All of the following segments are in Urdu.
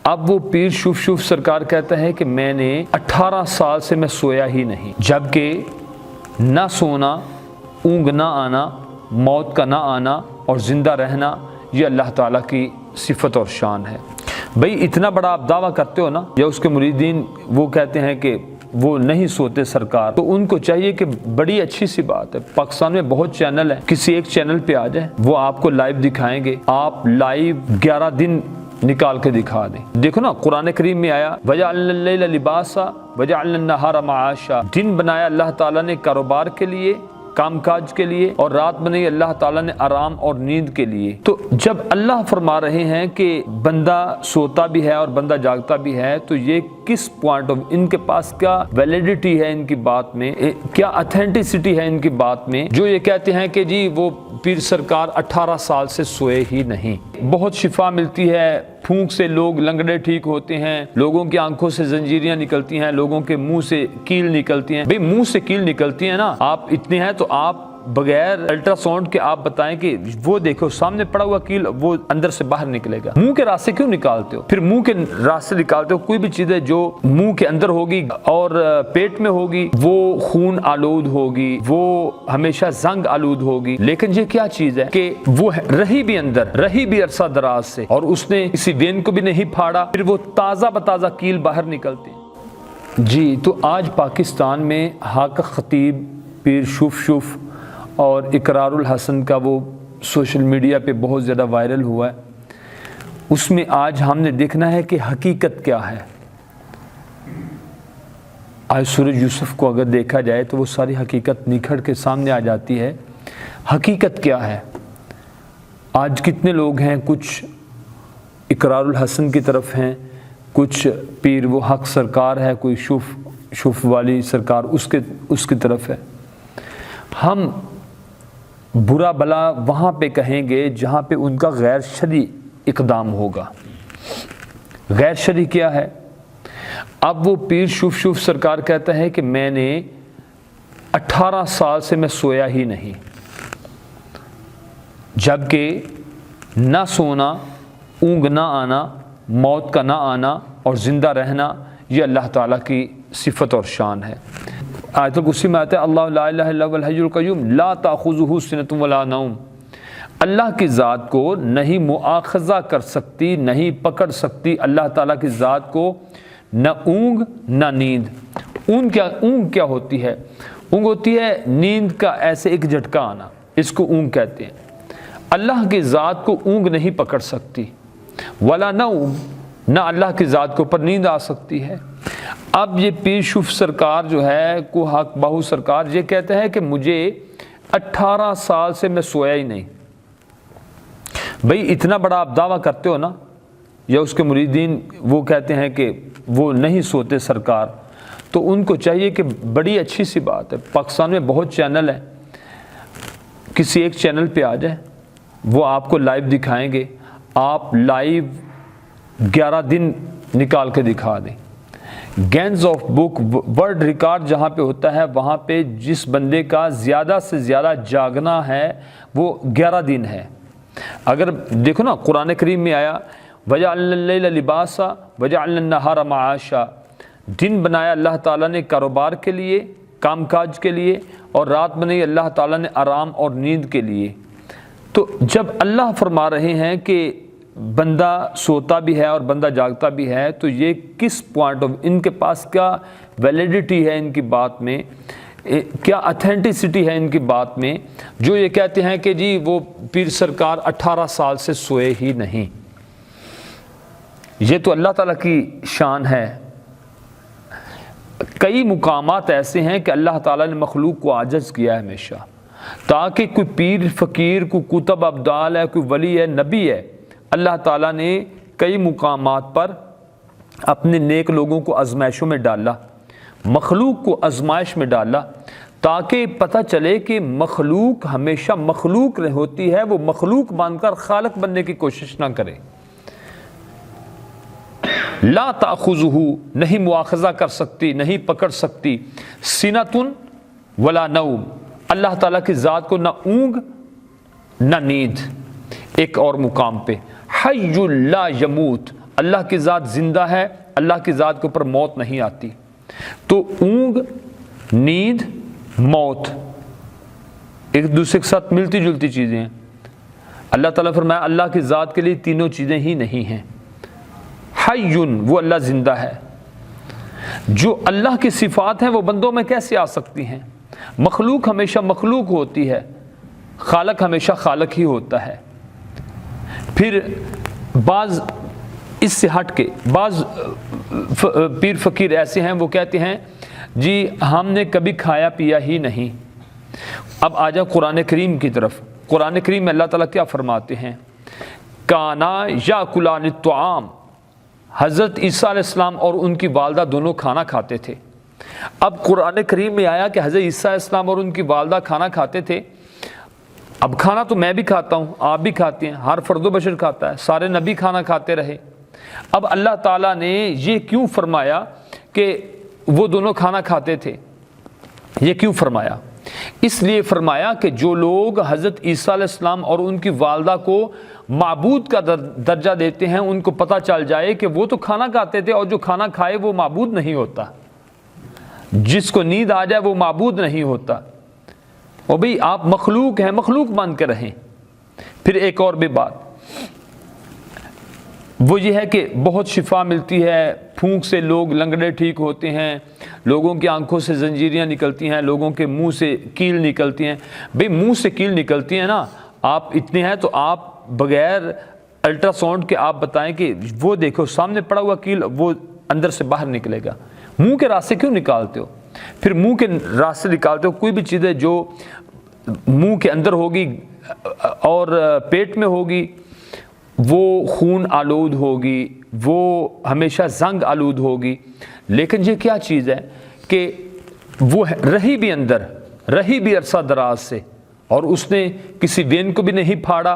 اب وہ پیر شوف سرکار کہتا ہے کہ میں نے 18 سال سے میں سویا ہی نہیں، جبکہ نہ سونا، اونگ نہ آنا، موت کا نہ آنا اور زندہ رہنا یہ اللہ تعالیٰ کی صفت اور شان ہے۔ بھئی اتنا بڑا آپ دعویٰ کرتے ہو نا، یا اس کے مریدین وہ کہتے ہیں کہ وہ نہیں سوتے سرکار، تو ان کو چاہیے کہ بڑی اچھی سی بات ہے، پاکستان میں بہت چینل ہے، کسی ایک چینل پہ آ جائیں، وہ آپ کو لائیو دکھائیں گے، آپ لائیو 11 دن نکال کے دکھا دیں۔ دیکھو نا قرآن کریم میں آیا وَجَعَلْنَا اللَّيْلَ لِبَاسًا وَجَعَلْنَا النَّهَارَ مَعَاشًا، دن بنایا اللہ تعالیٰ نے کاروبار کے لیے، کام کاج کے لیے، اور رات بنائی اللہ تعالیٰ نے آرام اور نیند کے لیے۔ تو جب اللہ فرما رہے ہیں کہ بندہ سوتا بھی ہے اور بندہ جاگتا بھی ہے، تو یہ کس پوائنٹ آف ان کے پاس کیا ویلیڈیٹی ہے ان کی بات میں، کیا اتھینٹسٹی ہے ان کی بات میں، جو یہ کہتے ہیں کہ جی وہ پیر سرکار 18 سال سے سوئے ہی نہیں۔ بہت شفا ملتی ہے، پھونک سے لوگ لنگڑے ٹھیک ہوتے ہیں، لوگوں کی آنکھوں سے زنجیریاں نکلتی ہیں، لوگوں کے منہ سے کیل نکلتی ہیں۔ بھئی منہ سے کیل نکلتی ہیں نا، آپ اتنے ہیں تو آپ بغیر الٹرا ساؤنڈ کے آپ بتائیں کہ وہ دیکھو سامنے پڑا ہوا کیل وہ اندر سے باہر نکلے گا، منہ کے راستے کیوں نکالتے ہو؟ پھر منہ کے راستے نکالتے ہو، کوئی بھی چیز ہے جو منہ کے اندر ہوگی اور پیٹ میں ہوگی وہ خون آلود ہوگی، وہ ہمیشہ زنگ آلود ہوگی، لیکن یہ کیا چیز ہے کہ وہ رہی بھی اندر، رہی بھی عرصہ دراز سے، اور اس نے کسی وین کو بھی نہیں پھاڑا، پھر وہ تازہ بتازہ کیل باہر نکلتے ہیں۔ جی تو آج پاکستان میں حق خطیب پیر شوف اور اقرار الحسن کا وہ سوشل میڈیا پہ بہت زیادہ وائرل ہوا ہے، اس میں آج ہم نے دیکھنا ہے کہ حقیقت کیا ہے۔ آج سورہ یوسف کو اگر دیکھا جائے تو وہ ساری حقیقت نکھر کے سامنے آ جاتی ہے۔ حقیقت کیا ہے؟ آج کتنے لوگ ہیں، کچھ اقرار الحسن کی طرف ہیں، کچھ پیر وہ حق سرکار ہے، کوئی شوف والی سرکار اس کی طرف ہے۔ ہم برا بلا وہاں پہ کہیں گے جہاں پہ ان کا غیر شرعی اقدام ہوگا۔ غیر شرعی کیا ہے؟ اب وہ پیر شوف سرکار کہتا ہے کہ میں نے 18 سال سے میں سویا ہی نہیں، جبکہ نہ سونا، اونگ نہ آنا، موت کا نہ آنا اور زندہ رہنا یہ اللہ تعالیٰ کی صفت اور شان ہے۔ آیت الکرسی میں آتا ہے اللہ لا الہ الا هو الحی القیوم لا تأخذہ سنۃ ولا نوم، اللہ کی ذات کو نہیں مؤاخذہ کر سکتی، نہیں پکڑ سکتی اللہ تعالیٰ کی ذات کو نہ اونگ نہ نیند۔ اونگ کیا ہوتی ہے؟ اونگ ہوتی ہے نیند کا ایسے ایک جھٹکا آنا، اس کو اونگ کہتے ہیں۔ اللہ کی ذات کو اونگ نہیں پکڑ سکتی، ولا نوم، نہ اللہ کی ذات کے اوپر نیند آ سکتی ہے۔ اب یہ پیر شوف سرکار جو ہے کو حق بہو سرکار یہ کہتے ہیں کہ مجھے 18 سال سے میں سویا ہی نہیں۔ بھئی اتنا بڑا آپ دعویٰ کرتے ہو نا، یا اس کے مریدین وہ کہتے ہیں کہ وہ نہیں سوتے سرکار، تو ان کو چاہیے کہ بڑی اچھی سی بات ہے، پاکستان میں بہت چینل ہے، کسی ایک چینل پہ آ جائیں، وہ آپ کو لائیو دکھائیں گے، آپ لائیو 11 دن نکال کے دکھا دیں۔ Gains of book world record جہاں پہ ہوتا ہے وہاں پہ جس بندے کا زیادہ سے زیادہ جاگنا ہے وہ 11 دن ہے۔ اگر دیکھو نا قرآن کریم میں آیا وَجَعَلْنَا اللَّيْلَ لِبَاسًا وَجَعَلْنَا النَّهَارَ مَعَاشًا، دن بنایا اللہ تعالیٰ نے کاروبار کے لیے، کام کاج کے لیے، اور رات بنائی اللہ تعالیٰ نے آرام اور نیند کے لیے۔ تو جب اللہ فرما رہے ہیں کہ بندہ سوتا بھی ہے اور بندہ جاگتا بھی ہے، تو یہ کس پوائنٹ آف ان کے پاس کیا ویلیڈیٹی ہے ان کی بات میں، کیا اتھینٹسٹی ہے ان کی بات میں، جو یہ کہتے ہیں کہ جی وہ پیر سرکار 18 سال سے سوئے ہی نہیں۔ یہ تو اللہ تعالیٰ کی شان ہے۔ کئی مقامات ایسے ہیں کہ اللہ تعالیٰ نے مخلوق کو عاجز کیا ہے ہمیشہ، تاکہ کوئی پیر فقیر، کوئی کتب ابدال ہے، کوئی ولی ہے، نبی ہے، اللہ تعالیٰ نے کئی مقامات پر اپنے نیک لوگوں کو آزمائشوں میں ڈالا، مخلوق کو آزمائش میں ڈالا، تاکہ پتہ چلے کہ مخلوق ہمیشہ مخلوق ہوتی ہے، وہ مخلوق مان کر خالق بننے کی کوشش نہ کرے۔ لا تأخذہ، نہیں مواخذہ کر سکتی، نہیں پکڑ سکتی، سنۃ ولا نوم، اللہ تعالیٰ کی ذات کو نہ اونگ نہ نیند۔ ایک اور مقام پہ حی لا یموت، اللہ کی ذات زندہ ہے، اللہ کی ذات کے اوپر موت نہیں آتی۔ تو اونگ، نیند، موت ایک دوسرے کے ساتھ ملتی جلتی چیزیں ہیں۔ اللہ تعالیٰ فرمایا اللہ کی ذات کے لیے تینوں چیزیں ہی نہیں ہیں۔ حیٌ، وہ اللہ زندہ ہے۔ جو اللہ کی صفات ہیں وہ بندوں میں کیسے آ سکتی ہیں؟ مخلوق ہمیشہ مخلوق ہوتی ہے، خالق ہمیشہ خالق ہی ہوتا ہے۔ پھر بعض اس سے ہٹ کے بعض پیر فقیر ایسے ہیں وہ کہتے ہیں جی ہم نے کبھی کھایا پیا ہی نہیں۔ اب آ جاؤ قرآن کریم کی طرف۔ قرآن کریم میں اللہ تعالیٰ کیا فرماتے ہیں؟ کانا یاکلان الطعام، حضرت عیسیٰ علیہ السلام اور ان کی والدہ دونوں کھانا کھاتے تھے۔ اب قرآن کریم میں آیا کہ حضرت عیسیٰ علیہ السلام اور ان کی والدہ کھانا کھاتے تھے۔ اب کھانا تو میں بھی کھاتا ہوں، آپ بھی کھاتے ہیں، ہر فرد و بشر کھاتا ہے، سارے نبی کھانا کھاتے رہے۔ اب اللہ تعالیٰ نے یہ کیوں فرمایا کہ وہ دونوں کھانا کھاتے تھے؟ یہ کیوں فرمایا؟ اس لیے فرمایا کہ جو لوگ حضرت عیسیٰ علیہ السلام اور ان کی والدہ کو معبود کا درجہ دیتے ہیں، ان کو پتہ چل جائے کہ وہ تو کھانا کھاتے تھے اور جو کھانا کھائے وہ معبود نہیں ہوتا، جس کو نیند آ جائے وہ معبود نہیں ہوتا۔ اور بھئی آپ مخلوق ہیں، مخلوق مان کے رہیں۔ پھر ایک اور بھی بات وہ یہ ہے کہ بہت شفا ملتی ہے، پھونک سے لوگ لنگڑے ٹھیک ہوتے ہیں، لوگوں کی آنکھوں سے زنجیریاں نکلتی ہیں، لوگوں کے منہ سے کیل نکلتی ہیں۔ بھئی منہ سے کیل نکلتی ہیں نا، آپ اتنے ہیں تو آپ بغیر الٹرا ساؤنڈ کے آپ بتائیں کہ وہ دیکھو سامنے پڑا ہوا کیل وہ اندر سے باہر نکلے گا، منہ کے راستے کیوں نکالتے ہو؟ پھر منہ کے راستے نکالتے ہو، کوئی بھی چیز ہے جو منہ کے اندر ہوگی اور پیٹ میں ہوگی وہ خون آلود ہوگی، وہ ہمیشہ زنگ آلود ہوگی۔ لیکن یہ کیا چیز ہے کہ وہ رہی بھی اندر، رہی بھی عرصہ دراز سے، اور اس نے کسی وین کو بھی نہیں پھاڑا،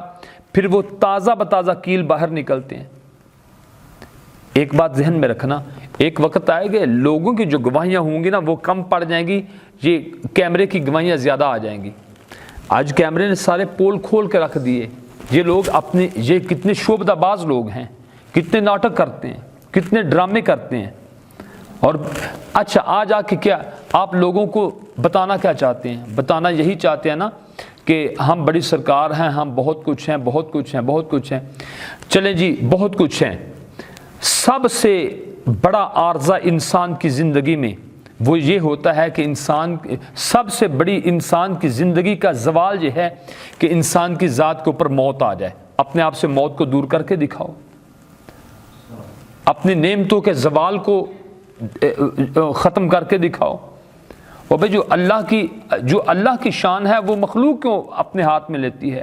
پھر وہ تازہ بتازہ کیل باہر نکلتے ہیں۔ ایک بات ذہن میں رکھنا، ایک وقت آئے گا لوگوں کی جو گواہیاں ہوں گی نا وہ کم پڑ جائیں گی، یہ کیمرے کی گواہیاں زیادہ آ جائیں گی۔ آج کیمرے نے سارے پول کھول کے رکھ دیے۔ یہ لوگ اپنے یہ کتنے شعبدہ باز لوگ ہیں، کتنے ناٹک کرتے ہیں، کتنے ڈرامے کرتے ہیں۔ اور اچھا آج آ کے کیا آپ لوگوں کو بتانا کیا چاہتے ہیں؟ بتانا یہی چاہتے ہیں نا کہ ہم بڑی سرکار ہیں، ہم بہت کچھ ہیں، بہت کچھ ہیں، بہت کچھ ہیں۔ چلیں جی بہت کچھ ہیں۔ سب سے بڑا عارضہ انسان کی زندگی میں وہ یہ ہوتا ہے کہ انسان سب سے بڑی انسان کی زندگی کا زوال یہ ہے کہ انسان کی ذات کے اوپر موت آ جائے۔ اپنے آپ سے موت کو دور کر کے دکھاؤ، اپنی نعمتوں کے زوال کو ختم کر کے دکھاؤ۔ اور بھائی جو اللہ کی شان ہے وہ مخلوق کیوں اپنے ہاتھ میں لیتی ہے؟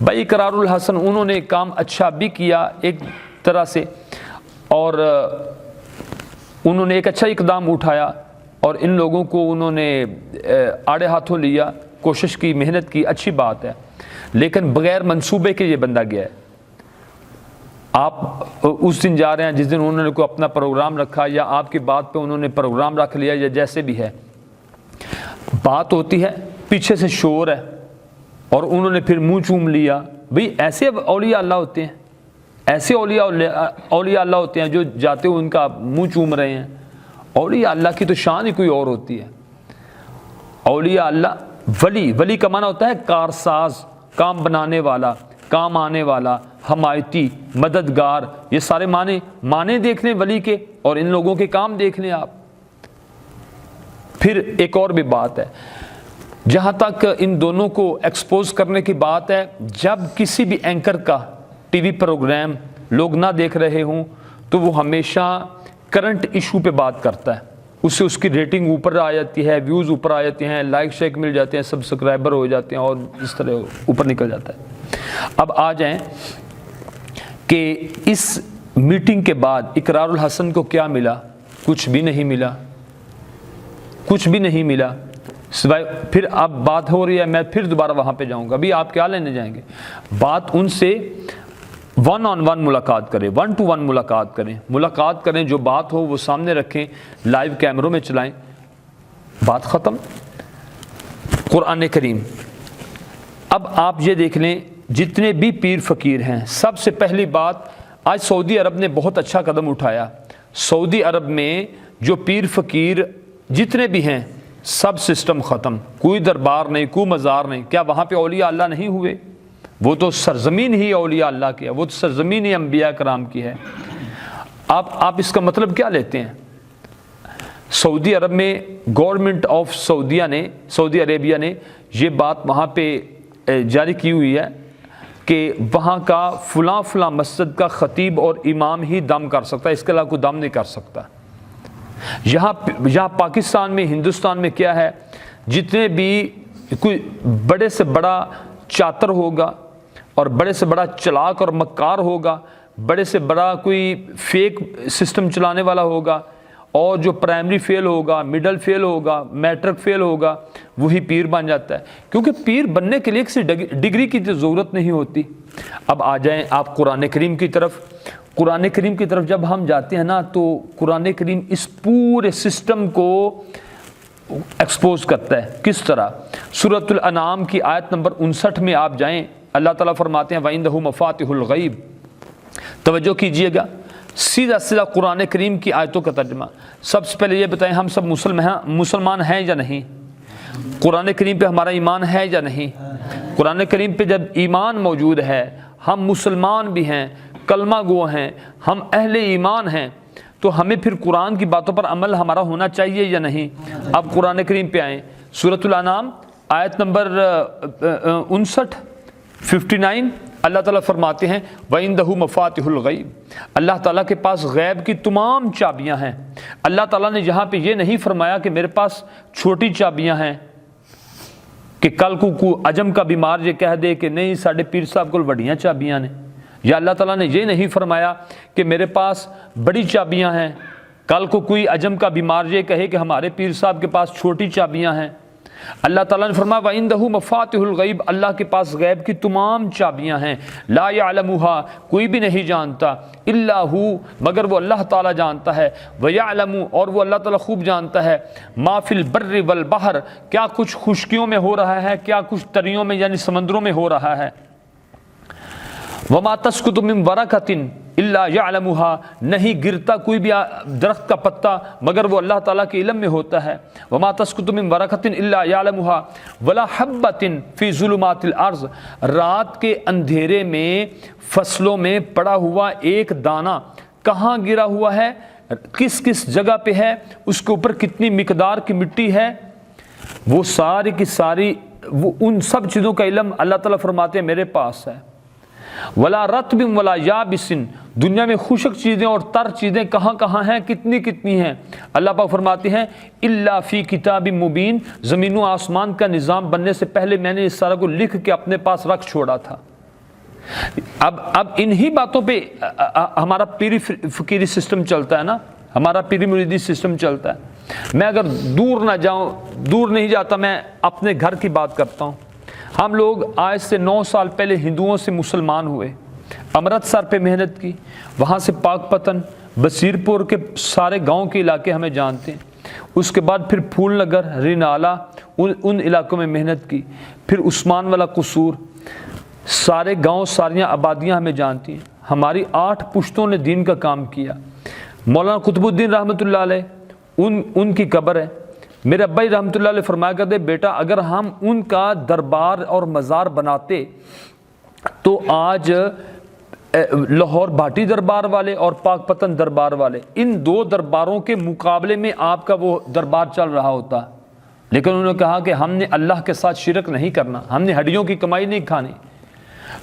بھائی اقرار الحسن انہوں نے کام اچھا بھی کیا ایک طرح سے، اور انہوں نے ایک اچھا اقدام اٹھایا اور ان لوگوں کو انہوں نے آڑے ہاتھوں لیا، کوشش کی، محنت کی، اچھی بات ہے۔ لیکن بغیر منصوبے کے یہ بندہ گیا ہے۔ آپ اس دن جا رہے ہیں جس دن انہوں نے کوئی اپنا پروگرام رکھا، یا آپ کی بات پہ انہوں نے پروگرام رکھ لیا، یا جیسے بھی ہے بات ہوتی ہے، پیچھے سے شور ہے اور انہوں نے پھر منہ چوم لیا۔ بھئی ایسے اولیاء اللہ ہوتے ہیں، ایسے اولیاء اللہ ہوتے ہیں جو جاتے ہوئے ان کا منہ چوم رہے ہیں۔ اولیاء اللہ کی تو شان ہی کوئی اور ہوتی ہے۔ اولیاء اللہ، ولی کا معنی ہوتا ہے کارساز، کام بنانے والا، کام آنے والا، حمایتی، مددگار، یہ سارے معنی دیکھ لیں ولی کے، اور ان لوگوں کے کام دیکھ لیں آپ۔ پھر ایک اور بھی بات ہے، جہاں تک ان دونوں کو ایکسپوز کرنے کی بات ہے، جب کسی بھی اینکر کا ٹی وی پروگرام لوگ نہ دیکھ رہے ہوں تو وہ ہمیشہ کرنٹ ایشو پہ بات کرتا ہے، اس سے اس کی ریٹنگ اوپر آ جاتی ہے، ویوز اوپر آ جاتے ہیں، لائک شیک مل جاتے ہیں، سبسکرائبر ہو جاتے ہیں، اور اس طرح اوپر نکل جاتا ہے۔ اب آ جائیں کہ اس میٹنگ کے بعد اقرار الحسن کو کیا ملا؟ کچھ بھی نہیں ملا، کچھ بھی نہیں ملا، سوائے پھر اب بات ہو رہی ہے، میں پھر دوبارہ وہاں پہ جاؤں گا۔ ابھی آپ کیا لینے جائیں گے؟ بات ان سے ون آن ون ملاقات کریں، 1 to 1 ملاقات کریں، جو بات ہو وہ سامنے رکھیں، لائیو کیمروں میں چلائیں، بات ختم۔ قرآن کریم، اب آپ یہ دیکھ لیں جتنے بھی پیر فقیر ہیں، سب سے پہلی بات آج سعودی عرب نے بہت اچھا قدم اٹھایا. سعودی عرب میں جو پیر فقیر جتنے بھی ہیں سب سسٹم ختم, کوئی دربار نہیں, کوئی مزار نہیں. کیا وہاں پہ اولیاء اللہ نہیں ہوئے؟ وہ تو سرزمین ہی اولیاء اللہ کی ہے, وہ تو سرزمین ہی انبیاء کرام کی ہے. آپ اس کا مطلب کیا لیتے ہیں؟ سعودی عرب میں گورنمنٹ آف سعودی عربیہ نے یہ بات وہاں پہ جاری کی ہوئی ہے کہ وہاں کا فلاں فلاں مسجد کا خطیب اور امام ہی دم کر سکتا ہے, اس کے علاوہ کوئی دم نہیں کر سکتا. یہاں پاکستان میں, ہندوستان میں کیا ہے, جتنے بھی کوئی بڑے سے بڑا چاتر ہوگا اور بڑے سے بڑا چلاک اور مکار ہوگا, بڑے سے بڑا کوئی فیک سسٹم چلانے والا ہوگا, اور جو پرائمری فیل ہوگا, مڈل فیل ہوگا, میٹرک فیل ہوگا, وہی پیر بن جاتا ہے. کیونکہ پیر بننے کے لیے کسی ڈگری کی ضرورت نہیں ہوتی. اب آ جائیں آپ قرآن کریم کی طرف. قرآن کریم کی طرف جب ہم جاتے ہیں نا, تو قرآن کریم اس پورے سسٹم کو ایکسپوز کرتا ہے. کس طرح؟ سورۃ الانعام کی آیت نمبر 59 میں آپ جائیں, اللہ تعالیٰ فرماتے ہیں وَعِندَهُ مَفَاتِحُ الْغَیْبِ. توجہ کیجئے گا, سیدھا قرآن کریم کی آیتوں کا ترجمہ. سب سے پہلے یہ بتائیں, ہم سب مسلمان ہیں یا نہیں؟ قرآن کریم پہ ہمارا ایمان ہے یا نہیں؟ قرآن کریم پہ جب ایمان موجود ہے, ہم مسلمان بھی ہیں, کلمہ گو ہیں, ہم اہل ایمان ہیں, تو ہمیں پھر قرآن کی باتوں پر عمل ہمارا ہونا چاہیے یا نہیں؟ اب قرآن کریم پہ آئیں, سورۃ الانعام آیت نمبر 59 اللہ تعالیٰ فرماتے ہیں وَعِندَهُ مَفَاتِحُ الْغَیْبِ. اللہ تعالیٰ کے پاس غیب کی تمام چابیاں ہیں. اللہ تعالیٰ نے یہاں پہ یہ نہیں فرمایا کہ میرے پاس چھوٹی چابیاں ہیں, کہ کل کو عجم کا بیمار یہ کہہ دے کہ نہیں ساڈے پیر صاحب کو بڑیاں چابیاں نے. یا اللہ تعالیٰ نے یہ نہیں فرمایا کہ میرے پاس بڑی چابیاں ہیں, کل کو کوئی عجم کا بیمار یہ کہے کہ ہمارے پیر صاحب کے پاس چھوٹی چابیاں ہیں. اللہ تعالیٰ نے فرمایا وَعِندَهُ مَفَاتِحُ الْغَیْبِ, اللہ کے پاس غیب کی تمام چابیاں ہیں. لا يعلمها, کوئی بھی نہیں جانتا, الا هو, مگر وہ اللہ تعالیٰ جانتا ہے. وَيَعْلَمُ, اور وہ اللہ تعالیٰ خوب جانتا ہے, ما فی البر والبحر, کیا کچھ خشکیوں میں ہو رہا ہے, کیا کچھ تریوں میں یعنی سمندروں میں ہو رہا ہے. وَمَا تَسْقُطُ مِن وَرَقَةٍ إِلَّا يَعْلَمُهَا, نہیں گرتا کوئی بھی درخت کا پتا مگر وہ اللہ تعالیٰ کے علم میں ہوتا ہے. وَمَا تَسْقُطُ مِن وَرَقَةٍ إِلَّا يَعْلَمُهَا وَلَا حَبَّةٍ فِي ظُلُمَاتِ الْأَرْضِ, رات کے اندھیرے میں فصلوں میں پڑا ہوا ایک دانہ کہاں گرا ہوا ہے, کس کس جگہ پہ ہے, اس کے اوپر کتنی مقدار کی مٹی ہے, وہ ساری کی ساری وہ ان سب چیزوں کا علم اللہ تعالیٰ فرماتے ہیں میرے پاس ہے. ولا رطب ولا یابس, دنیا میں خشک چیزیں اور تر چیزیں کہاں کہاں ہیں, کتنی کتنی ہیں. اللہ پاک فرماتے ہیں الا فی کتاب مبین, زمین و آسمان کا نظام بننے سے پہلے میں نے اس سارا کو لکھ کے اپنے پاس رکھ چھوڑا تھا. اب انہی باتوں پہ ہمارا پیری فقیری سسٹم چلتا ہے نا, ہمارا پیری مریدی سسٹم چلتا ہے. میں اگر دور نہیں جاتا, میں اپنے گھر کی بات کرتا ہوں. ہم لوگ آج سے 9 سال پہلے ہندوؤں سے مسلمان ہوئے, امرتسر پہ محنت کی, وہاں سے پاک پتن, بصیر پور کے سارے گاؤں کے علاقے ہمیں جانتے ہیں. اس کے بعد پھر پھول نگر, رینالا, ان علاقوں میں محنت کی. پھر عثمان والا قصور, سارے گاؤں ساریاں آبادیاں ہمیں جانتی ہیں. ہماری 8 پشتوں نے دین کا کام کیا. مولانا قطب الدین رحمۃ اللہ علیہ ان کی قبر ہے. میرے ابائی رحمۃ اللہ علیہ فرمایا کرتے, بیٹا اگر ہم ان کا دربار اور مزار بناتے تو آج لاہور بھاٹی دربار والے اور پاک پتن دربار والے, ان 2 درباروں کے مقابلے میں آپ کا وہ دربار چل رہا ہوتا. لیکن انہوں نے کہا کہ ہم نے اللہ کے ساتھ شرک نہیں کرنا, ہم نے ہڈیوں کی کمائی نہیں کھانی.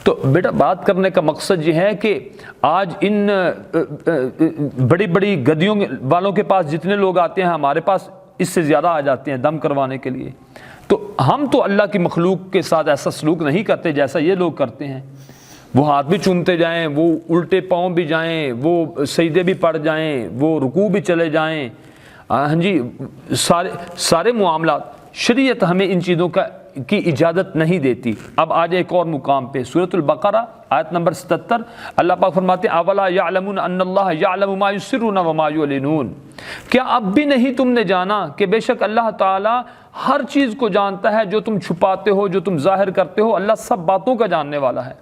تو بیٹا بات کرنے کا مقصد یہ ہے کہ آج ان بڑی بڑی گدیوں والوں کے پاس جتنے لوگ آتے ہیں, ہمارے پاس اس سے زیادہ آ جاتے ہیں دم کروانے کے لیے. تو ہم تو اللہ کی مخلوق کے ساتھ ایسا سلوک نہیں کرتے جیسا یہ لوگ کرتے ہیں. وہ ہاتھ بھی چومتے جائیں, وہ الٹے پاؤں بھی جائیں, وہ سجدے بھی پڑ جائیں, وہ رکوع بھی چلے جائیں. ہاں جی, سارے معاملات. شریعت ہمیں ان چیزوں کی اجازت نہیں دیتی. اب آج ایک اور مقام پہ سورۃ البقرہ آیت نمبر 77 اللہ پاک فرماتے ہیں اولا یعلمون ان اللہ یعلم ما یسرون وما یعلنون, کیا اب بھی نہیں تم نے جانا کہ بے شک اللہ تعالی ہر چیز کو جانتا ہے, جو تم چھپاتے ہو, جو تم ظاہر کرتے ہو, اللہ سب باتوں کا جاننے والا ہے.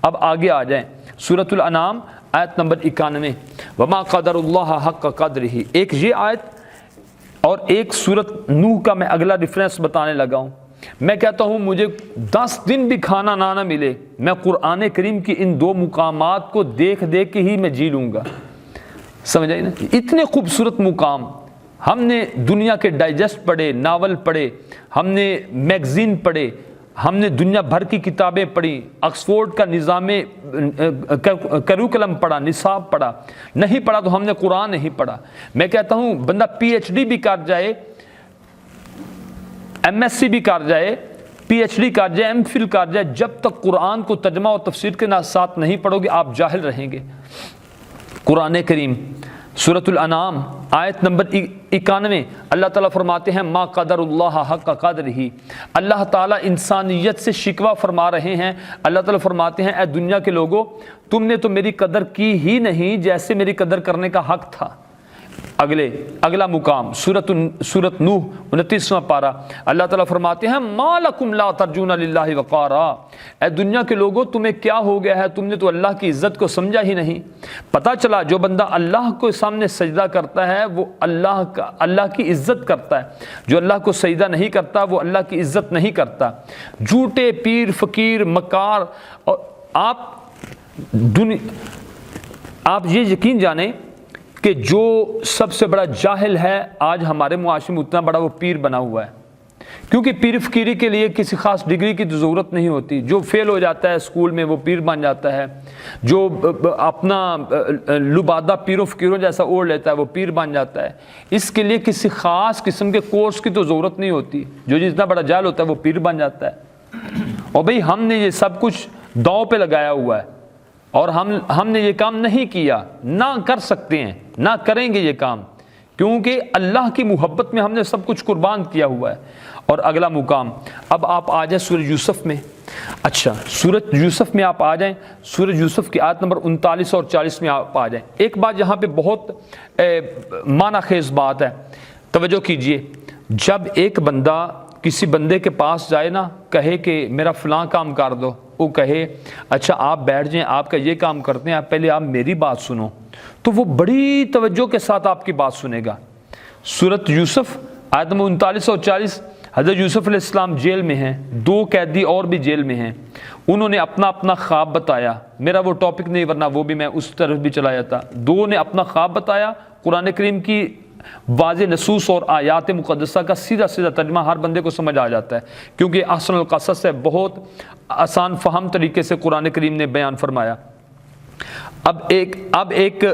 اب آگے آ جائیں, سورۃ الانعام آیت نمبر 91 وما قدر اللہ حق قدرہ. ایک یہ آیت اور ایک سورت نوح کا میں اگلا ریفرنس بتانے لگا ہوں. میں کہتا ہوں مجھے 10 دن بھی کھانا نہ ملے، میں قرآن کریم کی ان 2 مقامات کو دیکھ دیکھ کے ہی میں جی لوں گا. سمجھ آئی نا؟ اتنے خوبصورت مقام. ہم نے دنیا کے ڈائجسٹ پڑھے، ناول پڑھے، ہم نے میگزین پڑھے، ہم نے دنیا بھر کی کتابیں پڑھی، آکسفورڈ کا نظام کریکولم پڑھا، نصاب پڑھا. نہیں پڑھا تو ہم نے قرآن نہیں پڑھا. میں کہتا ہوں بندہ پی ایچ ڈی بھی کر جائے، ایم ایس سی بھی کر جائے، پی ایچ ڈی کر جائے، ایم فل کر جائے، جب تک قرآن کو ترجمہ اور تفسیر کے ساتھ نہیں پڑھو گے آپ جاہل رہیں گے. قرآن کریم سورۃ الانعام آیت نمبر 91 اللہ تعالیٰ فرماتے ہیں ما قدر اللہ حق قدرہ. اللہ تعالیٰ انسانیت سے شکوہ فرما رہے ہیں. اللہ تعالیٰ فرماتے ہیں اے دنیا کے لوگوں، تم نے تو میری قدر کی ہی نہیں جیسے میری قدر کرنے کا حق تھا. اگلا مقام سورۃ نوح 29واں پارہ اللہ تعالیٰ فرماتے ہیں ما لکم لا ترجون للہ وقارا. اے دنیا کے لوگوں تمہیں کیا ہو گیا ہے، تم نے تو اللہ کی عزت کو سمجھا ہی نہیں. پتہ چلا جو بندہ اللہ کو سامنے سجدہ کرتا ہے وہ اللہ کی عزت کرتا ہے، جو اللہ کو سجدہ نہیں کرتا وہ اللہ کی عزت نہیں کرتا. جھوٹے پیر فقیر مکار. اور آپ یہ یقین جانیں کہ جو سب سے بڑا جاہل ہے آج ہمارے معاشرے میں اتنا بڑا وہ پیر بنا ہوا ہے. کیونکہ پیر فقیری کے لیے کسی خاص ڈگری کی ضرورت نہیں ہوتی. جو فیل ہو جاتا ہے اسکول میں وہ پیر بن جاتا ہے، جو اپنا لبادہ پیروں فقیروں جیسا اوڑھ لیتا ہے وہ پیر بن جاتا ہے. اس کے لیے کسی خاص قسم کے کورس کی تو ضرورت نہیں ہوتی. جو جتنا بڑا جاہل ہوتا ہے وہ پیر بن جاتا ہے. اور بھئی ہم نے یہ سب کچھ داؤں پہ لگایا ہوا ہے اور ہم نے یہ کام نہیں کیا، نہ کر سکتے ہیں، نہ کریں گے یہ کام، کیونکہ اللہ کی محبت میں ہم نے سب کچھ قربان کیا ہوا ہے. اور اگلا مقام اب آپ آ جائیں سورہ یوسف میں. اچھا سورۃ یوسف میں آپ آ جائیں، سورہ یوسف کی آیت نمبر 39 اور 40 میں آپ آ جائیں. ایک بات یہاں پہ بہت معنی خیز بات ہے، توجہ کیجئے. جب ایک بندہ کسی بندے کے پاس جائے نا، کہے کہ میرا فلاں کام کر دو، وہ کہے اچھا آپ بیٹھ جائیں، آپ کا یہ کام کرتے ہیں، پہلے آپ میری بات سنو، تو وہ بڑی توجہ کے ساتھ آپ کی بات سنے گا. سورۃ یوسف آیت نمبر 39 اور 40. حضرت یوسف علیہ السلام جیل میں ہیں، 2 قیدی اور بھی جیل میں ہیں. انہوں نے اپنا خواب بتایا. میرا وہ ٹاپک نہیں ورنہ وہ بھی میں اس طرف بھی چلا جاتا. 2 نے اپنا خواب بتایا. قرآن کریم کی واضح نصوص اور آیات مقدسہ کا سیدھا ترجمہ ہر بندے کو سمجھ آ جاتا ہے، کیونکہ احسن القصص ہے، بہت آسان فہم طریقے سے قرآن کریم نے بیان فرمایا. اب ایک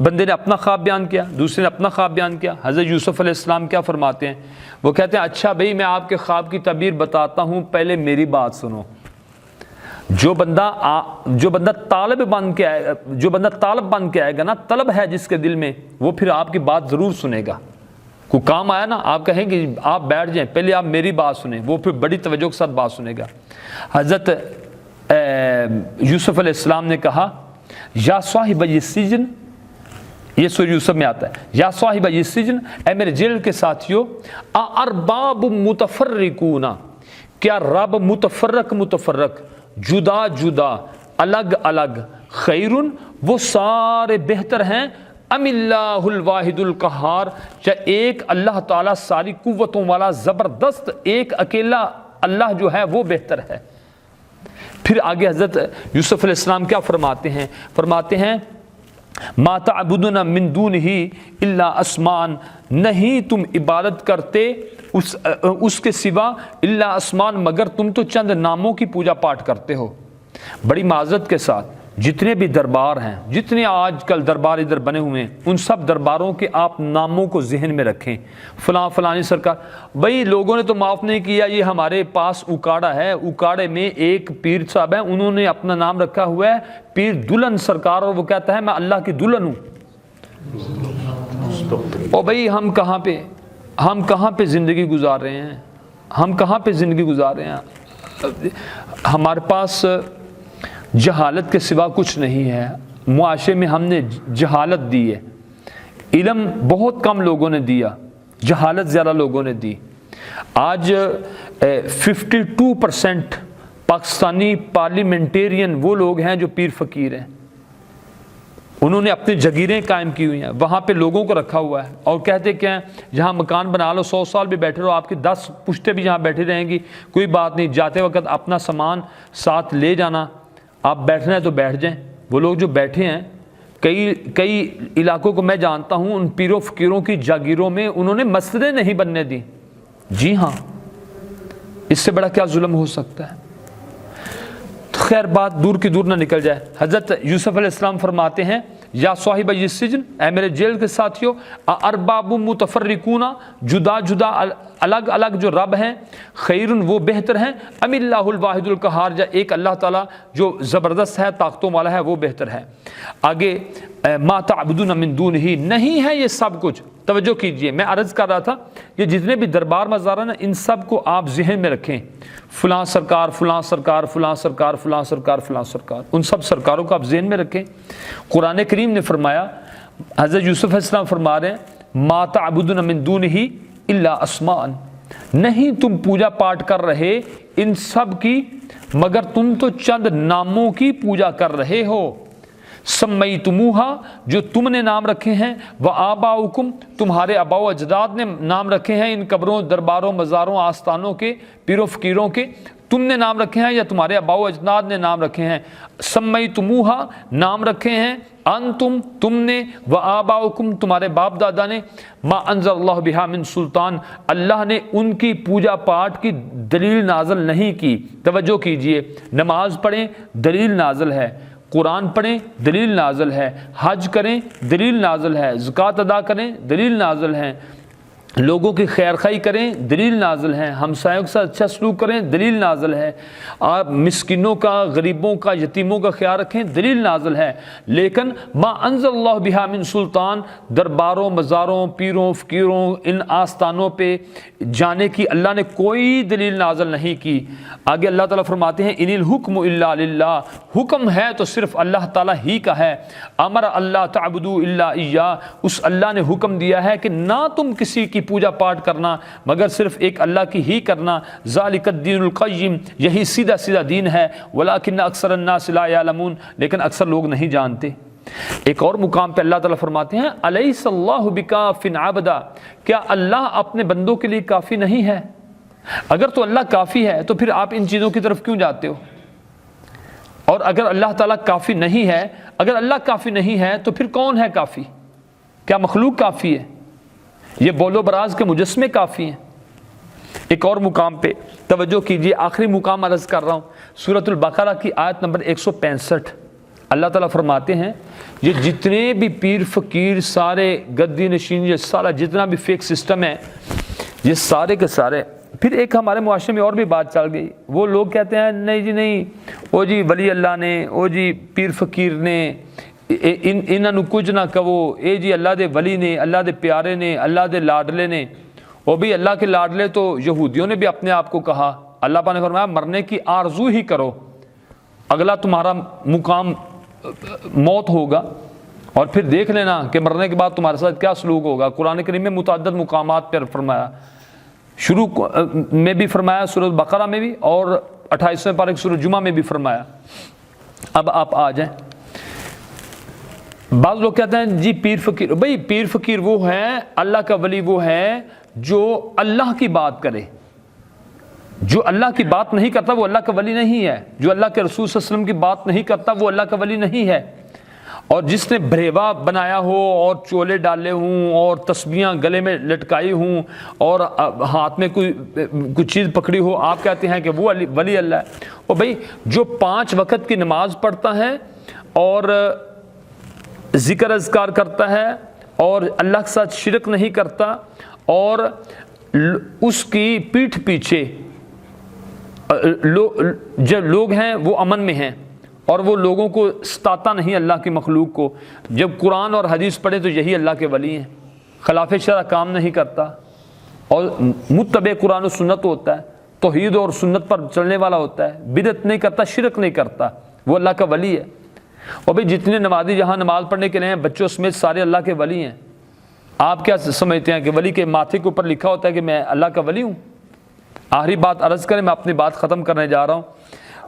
بندے نے اپنا خواب بیان کیا، دوسرے نے اپنا خواب بیان کیا. حضرت یوسف علیہ السلام کیا فرماتے ہیں؟ وہ کہتے ہیں اچھا بھئی میں آپ کے خواب کی تعبیر بتاتا ہوں، پہلے میری بات سنو. جو بندہ طالب بن کے آئے گا نا، طلب ہے جس کے دل میں، وہ پھر آپ کی بات ضرور سنے گا. کوئی کام آیا نا، آپ کہیں کہ آپ بیٹھ جائیں، پہلے آپ میری بات سنیں، وہ پھر بڑی توجہ کے ساتھ بات سنے گا. حضرت یوسف علیہ السلام نے کہا یا صاحب السجن، یہ سورہ یوسف میں آتا ہے، یا صاحب السجن، اے میرے جیل کے ساتھیو، ارباب متفرقون، کیا رب متفرق جدا جدا الگ الگ، خیرن وہ سارے بہتر ہیں، ام اللہ الواحد القہار، چاہے ایک اللہ تعالیٰ ساری قوتوں والا زبردست ایک اکیلا اللہ جو ہے وہ بہتر ہے. پھر آگے حضرت یوسف علیہ السلام کیا فرماتے ہیں ما تعبدون من دونہ الا اسمان، نہیں تم عبادت کرتے اس کے سوا الا اسمان، مگر تم تو چند ناموں کی پوجا پاٹ کرتے ہو. بڑی معذرت کے ساتھ جتنے بھی دربار ہیں، جتنے آج کل دربار ادھر بنے ہوئے ہیں، ان سب درباروں کے آپ ناموں کو ذہن میں رکھیں. فلانی سرکار، بھئی لوگوں نے تو معاف نہیں کیا. یہ ہمارے پاس اکاڑا ہے، اکاڑے میں ایک پیر صاحب ہیں، انہوں نے اپنا نام رکھا ہوا ہے پیر دلہن سرکار، اور وہ کہتا ہے میں اللہ کی دلہن ہوں. اور بھئی ہم کہاں پہ زندگی گزار رہے ہیں؟ ہمارے پاس جہالت کے سوا کچھ نہیں ہے. معاشرے میں ہم نے جہالت دی ہے، علم بہت کم لوگوں نے دیا، جہالت زیادہ لوگوں نے دی. آج 52% پاکستانی پارلیمنٹیرین وہ لوگ ہیں جو پیر فقیر ہیں. انہوں نے اپنی جگیریں قائم کی ہوئی ہیں، وہاں پہ لوگوں کو رکھا ہوا ہے، اور کہتے کیا ہیں جہاں مکان بنا لو 100 سال بھی بیٹھے رہو، آپ کی 10 پشتیں بھی جہاں بیٹھی رہیں گی، کوئی بات نہیں، جاتے وقت اپنا سامان ساتھ لے جانا، آپ بیٹھنا ہے تو بیٹھ جائیں۔ وہ لوگ جو بیٹھے ہیں، کئی علاقوں کو میں جانتا ہوں، ان پیروں فقیروں کی جاگیروں میں انہوں نے مسجدیں نہیں بننے دی۔ جی ہاں، اس سے بڑا کیا ظلم ہو سکتا ہے؟ خیر بات دور کی دور نہ نکل جائے۔ حضرت یوسف علیہ السلام فرماتے ہیں یا صاحب السجن، اے میرے جیل کے ساتھیوں، ارباب متفرقون، جدا جدا الگ الگ جو رب ہیں، خیرن وہ بہتر ہیں، ام اللہ الواحد القہار، یا ایک اللہ تعالیٰ جو زبردست ہے، طاقتوں والا ہے، وہ بہتر ہے۔ آگے ما تعبدون من دونہ، نہیں ہے یہ سب کچھ۔ توجہ کیجئے، میں عرض کر رہا تھا یہ جتنے بھی دربار مزار ہیں نا، ان سب کو آپ ذہن میں رکھیں، فلاں سرکار، فلاں سرکار، فلاں سرکار، فلاں سرکار، فلاں سرکار، ان سب سرکاروں کو آپ ذہن میں رکھیں۔ قرآن کریم نے فرمایا، حضرت یوسف علیہ السلام فرما رہے ہیں ما تعبدون من دونہ الا اسماء، نہیں تم پوجا پاٹ کر رہے ان سب کی مگر تم تو چند ناموں کی پوجا کر رہے ہو، سمیتموہا جو تم نے نام رکھے ہیں، وآباؤکم تمہارے آباء و اجداد نے نام رکھے ہیں، ان قبروں، درباروں، مزاروں، آستانوں کے، پیروں فقیروں کے تم نے نام رکھے ہیں یا تمہارے آباء و اجداد نے نام رکھے ہیں، سمیتموہا نام رکھے ہیں، انتم تم نے، وآباؤکم تمہارے باپ دادا نے، ما انزل اللہ بہا من سلطان اللہ نے ان کی پوجا پاٹ کی دلیل نازل نہیں کی۔ توجہ کیجئے، نماز پڑھیں دلیل نازل ہے، قرآن پڑھیں دلیل نازل ہے، حج کریں دلیل نازل ہے، زکوٰۃ ادا کریں دلیل نازل ہے، لوگوں کی خیر خواہی کریں دلیل نازل ہے، ہمسایوں کے ساتھ اچھا سلوک کریں دلیل نازل ہے، آپ مسکینوں کا، غریبوں کا، یتیموں کا خیال رکھیں دلیل نازل ہے، لیکن ما انزل اللہ بہا من سلطان درباروں، مزاروں، پیروں، فقیروں، ان آستانوں پہ جانے کی اللہ نے کوئی دلیل نازل نہیں کی۔ آگے اللہ تعالیٰ فرماتے ہیں ان الحکم الا للہ، حکم ہے تو صرف اللہ تعالیٰ ہی کا ہے، امر اللہ تعبدوا الا ایاہ، اس اللہ نے حکم دیا ہے کہ نہ تم کسی کی پوجا پاٹ کرنا مگر صرف ایک اللہ کی ہی کرنا، ذالک الدین القیم، یہی سیدھا سیدھا دین ہے، ولکن اکثر الناس لا یعلمون، لیکن اکثر لوگ نہیں جانتے۔ ایک اور مقام پہ اللہ تعالیٰ فرماتے ہیں الیس اللہ بکاف عبدا، کیا اللہ اپنے بندوں کے لیے کافی نہیں ہے؟ اگر تو اللہ کافی ہے تو پھر آپ ان چیزوں کی طرف کیوں جاتے ہو؟ اور اگر اللہ تعالیٰ کافی نہیں ہے، اگر اللہ کافی نہیں ہے تو پھر کون ہے کافی؟ کیا مخلوق کافی ہے؟ یہ بول و براز کے مجسمے کافی ہیں؟ ایک اور مقام پہ توجہ کیجیے، آخری مقام عرض کر رہا ہوں، سورۃ البقرہ کی آیت نمبر 165، اللہ تعالیٰ فرماتے ہیں یہ جتنے بھی پیر فقیر، سارے گدی نشین، یہ سارا جتنا بھی فیک سسٹم ہے، یہ سارے کے سارے، پھر ایک ہمارے معاشرے میں اور بھی بات چل گئی، وہ لوگ کہتے ہیں نہیں جی نہیں، او جی ولی اللہ نے، او جی پیر فقیر نے، انہوں کچھ نہ کہو، اے جی اللہ دے ولی نے، اللہ دے پیارے نے، اللہ دے لاڈلے نے۔ وہ بھی اللہ کے لاڈلے تو یہودیوں نے بھی اپنے آپ کو کہا، اللہ پاک نے فرمایا مرنے کی آرزو ہی کرو، اگلا تمہارا مقام موت ہوگا، اور پھر دیکھ لینا کہ مرنے کے بعد تمہارے ساتھ کیا سلوک ہوگا۔ قرآن کریم میں متعدد مقامات پر فرمایا، شروع میں بھی فرمایا سورۃ بقرہ میں بھی، اور 28ویں پارے سورۃ جمعہ میں بھی فرمایا۔ اب آپ آ جائیں، بعض لوگ کہتے ہیں جی پیر فقیر، بھئی پیر فقیر وہ ہے، اللہ کا ولی وہ ہے جو اللہ کی بات کرے، جو اللہ کی بات نہیں کرتا وہ اللہ کا ولی نہیں ہے، جو اللہ کے رسول صلی اللہ علیہ وسلم کی بات نہیں کرتا وہ اللہ کا ولی نہیں ہے، اور جس نے بھریوا بنایا ہو اور چولے ڈالے ہوں اور تسبیحاں گلے میں لٹکائی ہوں اور ہاتھ میں کوئی چیز پکڑی ہو، آپ کہتے ہیں کہ وہ ولی اللہ ہے۔ اور بھئی جو 5 وقت کی نماز پڑھتا ہے اور ذکر اذکار کرتا ہے اور اللہ کے ساتھ شرک نہیں کرتا، اور اس کی پیٹھ پیچھے جو لوگ ہیں وہ امن میں ہیں اور وہ لوگوں کو ستاتا نہیں، اللہ کی مخلوق کو، جب قرآن اور حدیث پڑھے تو یہی اللہ کے ولی ہیں، خلاف شرع کام نہیں کرتا اور متبع قرآن و سنت ہوتا ہے، توحید اور سنت پر چلنے والا ہوتا ہے، بدعت نہیں کرتا، شرک نہیں کرتا، وہ اللہ کا ولی ہے۔ اور بھئی جتنے نمازی جہاں نماز پڑھنے کے لیے ہیں بچوں سمیت سارے اللہ کے ولی ہیں۔ آپ کیا سمجھتے ہیں کہ ولی کے ماتھے کے اوپر لکھا ہوتا ہے کہ میں اللہ کا ولی ہوں؟ آخری بات عرض کریں، میں اپنی بات ختم کرنے جا رہا ہوں۔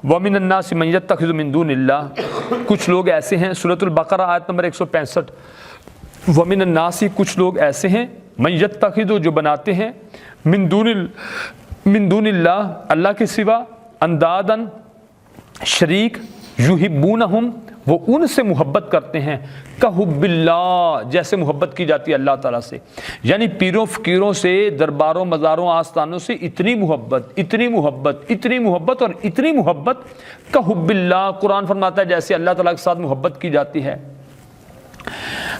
وَمِنَ النَّاسِ مَن يَتَّخِذُ مِن دُونِ اللَّهِ، کچھ لوگ ایسے ہیں، سورۃ البقرہ آیت نمبر 165، ومن الناس، کچھ لوگ ایسے ہیں، من یتخذ، جو بناتے ہیں، من دون اللہ، اللہ کے سوا، اندادن، شریک، یحبونہم، وہ ان سے محبت کرتے ہیں، کحب اللہ، جیسے محبت کی جاتی ہے اللہ تعالیٰ سے، یعنی پیروں فقیروں سے، درباروں مزاروں آستانوں سے اتنی محبت، اتنی محبت، اتنی محبت اور اتنی محبت، کحب اللہ، قرآن فرماتا ہے جیسے اللہ تعالیٰ کے ساتھ محبت کی جاتی ہے،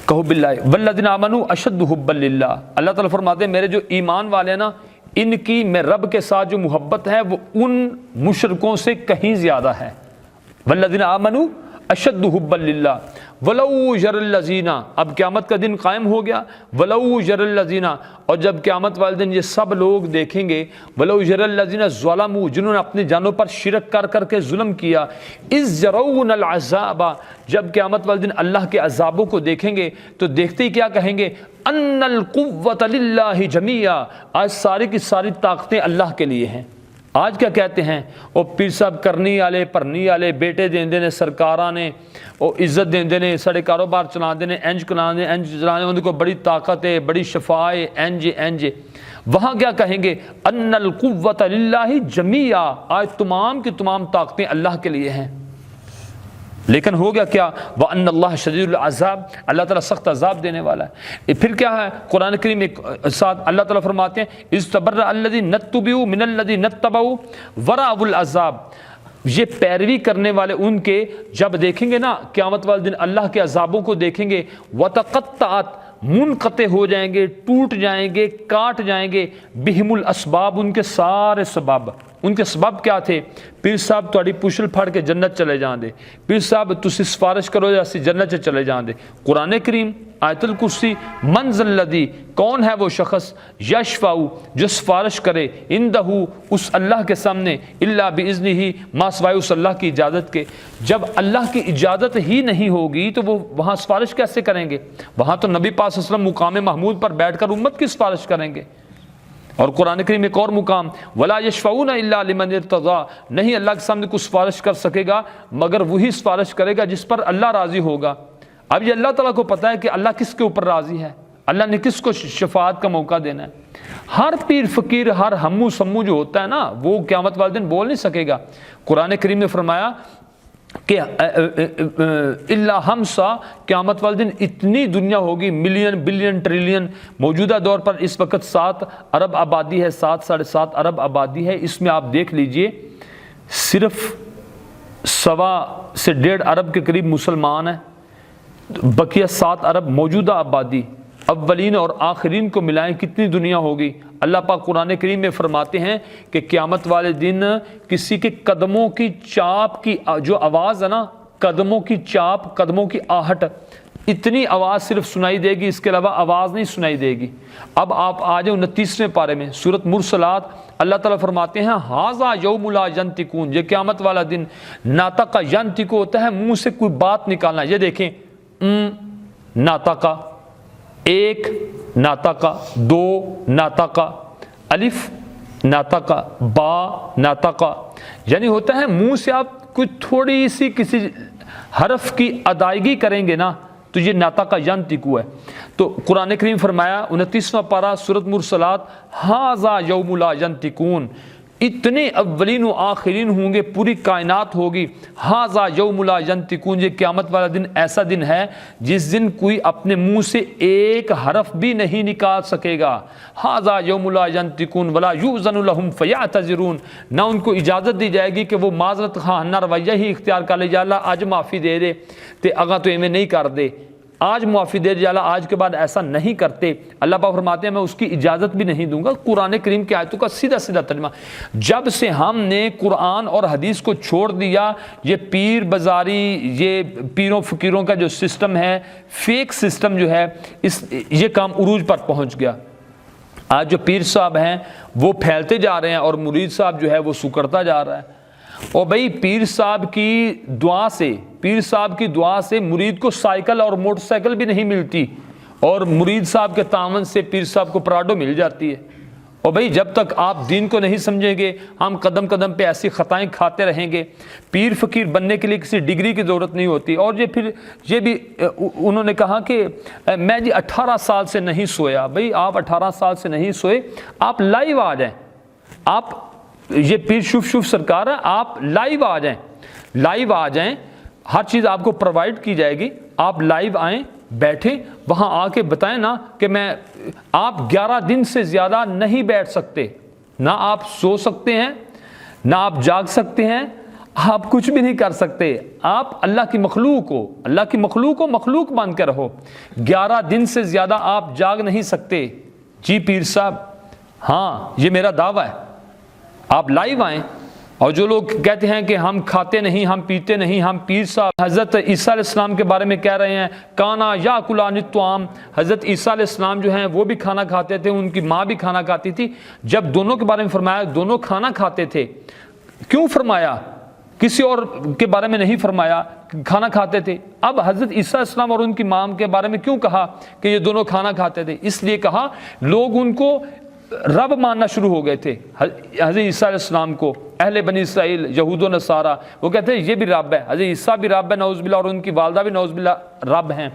کحب اللہ، والذین آمنوا اشد حبا للہ، اللہ تعالیٰ فرماتے ہیں میرے جو ایمان والے ہیں نا، ان کی میں رب کے ساتھ جو محبت ہے وہ ان مشرکوں سے کہیں زیادہ ہے، والذین آمنوا اشد حبا للہ، ولو یر الذین، اب قیامت کا دن قائم ہو گیا، ولو یر الذین، اور جب قیامت والے دن یہ سب لوگ دیکھیں گے، ولو یر الذین ظلموا، جنہوں نے اپنی جانوں پر شرک کر کے ظلم کیا، اذ یرون العذاب، جب قیامت والے دن اللہ کے عذابوں کو دیکھیں گے تو دیکھتے ہی کیا کہیں گے، ان القوۃ للہ جمیعا، آج ساری کی ساری طاقتیں اللہ کے لیے ہیں۔ آج کیا کہتے ہیں، وہ پیر صاحب کرنی والے پرنی والے بیٹے دیندے نے، سرکاراں نے وہ عزت دیندے نے، سارے کاروبار چلاندے نے، انج چلاندے، انج چلاندے، ان کو بڑی طاقت ہے، بڑی شفا ہے، انج، وہاں کیا کہیں گے، ان القوۃ للہ جمیعا، آج تمام کی تمام طاقتیں اللہ کے لیے ہیں۔ لیکن ہو گیا کیا، وَأَنَّ اللَّهَ شَدِيدُ الْعَذَابِ، اللہ تعالیٰ سخت عذاب دینے والا ہے۔ پھر کیا ہے قرآن کریم ایک ساتھ اللہ تعالیٰ فرماتے ہیں، اِذْ تَبَرَّأَ الَّذِينَ اتُّبِعُوا مِنَ الَّذِينَ اتَّبَعُوا وَرَأَوُا الْعَذَابَ، یہ پیروی کرنے والے ان کے جب دیکھیں گے نا قیامت والے دن اللہ کے عذابوں کو دیکھیں گے، وَتَقَطَّعَتْ، منقطع ہو جائیں گے، ٹوٹ جائیں گے، کاٹ جائیں گے، بہم الاسباب، ان کے سارے سبب، ان کے سبب کیا تھے، پیر صاحب تھوڑی پوچھل پھاڑ کے جنت چلے جان دے، پیر صاحب تسی سفارش کرو جیسے جنت چلے جان دے۔ قرآن کریم آیت الکرسی، من ذا الذی، کون ہے وہ شخص، یشفع، جو سفارش کرے، عندہ، اس اللہ کے سامنے، الا باذنہ، ما سوائے اس اللہ کی اجازت کے۔ جب اللہ کی اجازت ہی نہیں ہوگی تو وہ وہاں سفارش کیسے کریں گے، وہاں تو نبی پاک صلی اللہ علیہ وسلم مقام محمود پر بیٹھ کر امت کی سفارش کریں گے۔ اور قرآن کریم ایک اور مقام، ولا یشفعون الا لمن ارتضی، نہیں اللہ کے سامنے کوئی سفارش کر سکے گا مگر وہی سفارش کرے گا جس پر اللہ راضی ہوگا۔ اب یہ اللہ تعالیٰ کو پتہ ہے کہ اللہ کس کے اوپر راضی ہے، اللہ نے کس کو شفاعت کا موقع دینا ہے۔ ہر پیر فقیر، ہر ہمو سمو جو ہوتا ہے نا، وہ قیامت والے دن بول نہیں سکے گا۔ قرآن کریم نے فرمایا کہ اللہ ہمسا، قیامت والے دن اتنی دنیا ہوگی، ملین بلین ٹریلین، موجودہ دور پر اس وقت 7 ارب آبادی ہے، 7 ساڑھے 7 ارب آبادی ہے، اس میں آپ دیکھ لیجئے صرف 1.25 سے 1.5 ارب کے قریب مسلمان ہیں، بقیہ 7 ارب موجودہ آبادی، اولین اور آخرین کو ملائیں کتنی دنیا ہوگی۔ اللہ پاک قرآن کریم میں فرماتے ہیں کہ قیامت والے دن کسی کے قدموں کی چاپ کی جو آواز ہے نا، قدموں کی چاپ، قدموں کی آہٹ، اتنی آواز صرف سنائی دے گی، اس کے علاوہ آواز نہیں سنائی دے گی۔ اب آپ آ جائیں 29ویں پارے میں، سورۃ مرسلات، اللہ تعالیٰ فرماتے ہیں ھذا یوم لا ینطقون، یہ قیامت والا دن، ناطق ینطق ہوتا ہے منہ سے کوئی بات نکالنا، یہ دیکھیں، ناطق، 1 ناطق، 2 ناطق، الف ناطق، با ناطق، یعنی ہوتا ہے منہ سے آپ کوئی تھوڑی سی کسی حرف کی ادائیگی کریں گے نا تو یہ ناطق ینطق ہے۔ تو قرآن کریم فرمایا 29واں پارہ سورۃ مرسلات، ھذا یوم لا ینطقون، اتنے اولین و آخرین ہوں گے، پوری کائنات ہوگی، ھذا یوم لا ینطقون، یہ قیامت والا دن ایسا دن ہے جس دن کوئی اپنے منہ سے ایک حرف بھی نہیں نکال سکے گا۔ ھذا یوم لا ینطقون ولا یؤذن لهم فیعتذرون، نہ ان کو اجازت دی جائے گی کہ وہ معذرت خواہ نہ رویہ ہی اختیار کر لے، یا اللہ آج معافی دے دے تے اگاں تو ایویں نہیں کر دے، آج معافی دے جالا، آج کے بعد ایسا نہیں کرتے۔ اللہ پاک فرماتے ہیں میں اس کی اجازت بھی نہیں دوں گا۔ قرآن کریم کی آیتوں کا سیدھا سیدھا ترجمہ، جب سے ہم نے قرآن اور حدیث کو چھوڑ دیا، یہ پیر بازاری، یہ پیروں فقیروں کا جو سسٹم ہے، فیک سسٹم جو ہے، یہ کام عروج پر پہنچ گیا۔ آج جو پیر صاحب ہیں وہ پھیلتے جا رہے ہیں اور مرید صاحب جو ہے وہ سکڑتا جا رہا ہے۔ اور بھائی پیر صاحب کی دعا سے مرید کو سائیکل اور موٹر سائیکل بھی نہیں ملتی، اور مرید صاحب کے تعاون سے پیر صاحب کو پراڈو مل جاتی ہے۔ اور بھائی جب تک آپ دین کو نہیں سمجھیں گے ہم قدم قدم پہ ایسی خطائیں کھاتے رہیں گے. پیر فقیر بننے کے لیے کسی ڈگری کی ضرورت نہیں ہوتی. اور یہ بھی انہوں نے کہا کہ میں جی 18 سال سے نہیں سویا. بھائی آپ 18 سال سے نہیں سوئے, آپ لائیو آ جائیں. آپ یہ پیر شوف سرکار ہے, آپ لائیو آ جائیں, لائیو آ جائیں, ہر چیز آپ کو پرووائڈ کی جائے گی. آپ لائیو آئیں, بیٹھیں, وہاں آ کے بتائیں نا کہ آپ 11 دن سے زیادہ نہیں بیٹھ سکتے, نہ آپ سو سکتے ہیں, نہ آپ جاگ سکتے ہیں, آپ کچھ بھی نہیں کر سکتے. آپ اللہ کی مخلوق ہو, اللہ کی مخلوق ہو, مخلوق مان کے رہو. 11 دن سے زیادہ آپ جاگ نہیں سکتے. جی پیر صاحب, ہاں یہ میرا دعویٰ ہے. آپ لائیو آئیں. اور جو لوگ کہتے ہیں کہ ہم کھاتے نہیں, ہم پیتے نہیں, ہم پیر صاحب حضرت عیسیٰ علیہ السلام کے بارے میں کہہ رہے ہیں کانا یا کلان الطعام. حضرت عیسیٰ علیہ السلام جو ہیں وہ بھی کھانا کھاتے تھے, ان کی ماں بھی کھانا کھاتی تھی. جب دونوں کے بارے میں فرمایا دونوں کھانا کھاتے تھے, کیوں فرمایا؟ کسی اور کے بارے میں نہیں فرمایا, کھانا کھاتے تھے. اب حضرت عیسیٰ علیہ السلام اور ان کی ماں کے بارے میں کیوں کہا کہ یہ دونوں کھانا کھاتے تھے؟ اس لیے کہا لوگ ان کو رب ماننا شروع ہو گئے تھے. حضرت عیسیٰ علیہ السلام کو اہل بنی اسرائیل یہود و نصارہ وہ کہتے ہیں یہ بھی رب ہے, حضرت عیسیٰ بھی رب ہے نعوذ باللہ, اور ان کی والدہ بھی نعوذ باللہ رب ہیں.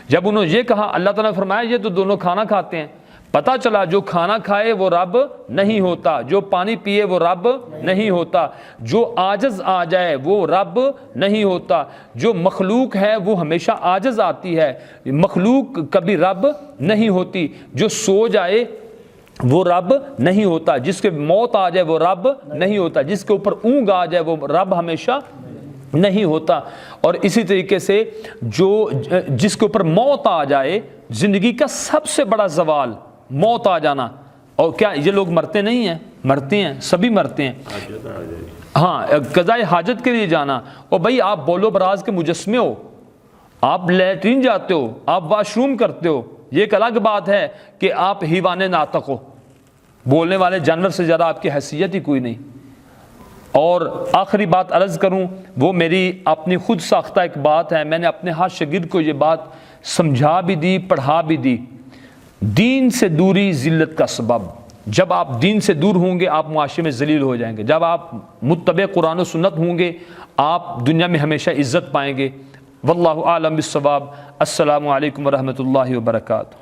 جب انہوں نے یہ کہا, اللہ تعالیٰ نے فرمایا یہ تو دونوں کھانا کھاتے ہیں. پتہ چلا جو کھانا کھائے وہ رب نہیں ہوتا, جو پانی پیے وہ رب نہیں ہوتا, جو عاجز آ جائے وہ رب نہیں ہوتا. جو مخلوق ہے وہ ہمیشہ عاجز آتی ہے, مخلوق کبھی رب نہیں ہوتی. جو سو جائے وہ رب نہیں ہوتا, جس کے موت آ جائے وہ رب نہیں ہوتا, جس کے اوپر اونگ آ جائے وہ رب ہمیشہ نہیں ہوتا. اور اسی طریقے سے جس کے اوپر موت آ جائے, زندگی کا سب سے بڑا زوال موت آ جانا. اور کیا یہ لوگ مرتے نہیں ہیں؟ مرتے ہیں, سبھی مرتے ہیں. ہاں, قضائے حاجت کے لیے جانا. اور بھائی آپ بولو براز کے مجسمے ہو, آپ لیٹرین جاتے ہو, آپ واش روم کرتے ہو, یہ ایک الگ بات ہے کہ آپ حیوان ناطق ہو, بولنے والے جانور سے زیادہ آپ کی حیثیت ہی کوئی نہیں. اور آخری بات عرض کروں, وہ میری اپنی خود ساختہ ایک بات ہے, میں نے اپنے ہر شاگرد کو یہ بات سمجھا بھی دی, پڑھا بھی دی. دین سے دوری ذلت کا سبب. جب آپ دین سے دور ہوں گے آپ معاشرے میں ذلیل ہو جائیں گے. جب آپ متبع قرآن و سنت ہوں گے آپ دنیا میں ہمیشہ عزت پائیں گے. واللہ اعلم بالصواب. السلام علیکم ورحمۃ اللہ وبرکاتہ.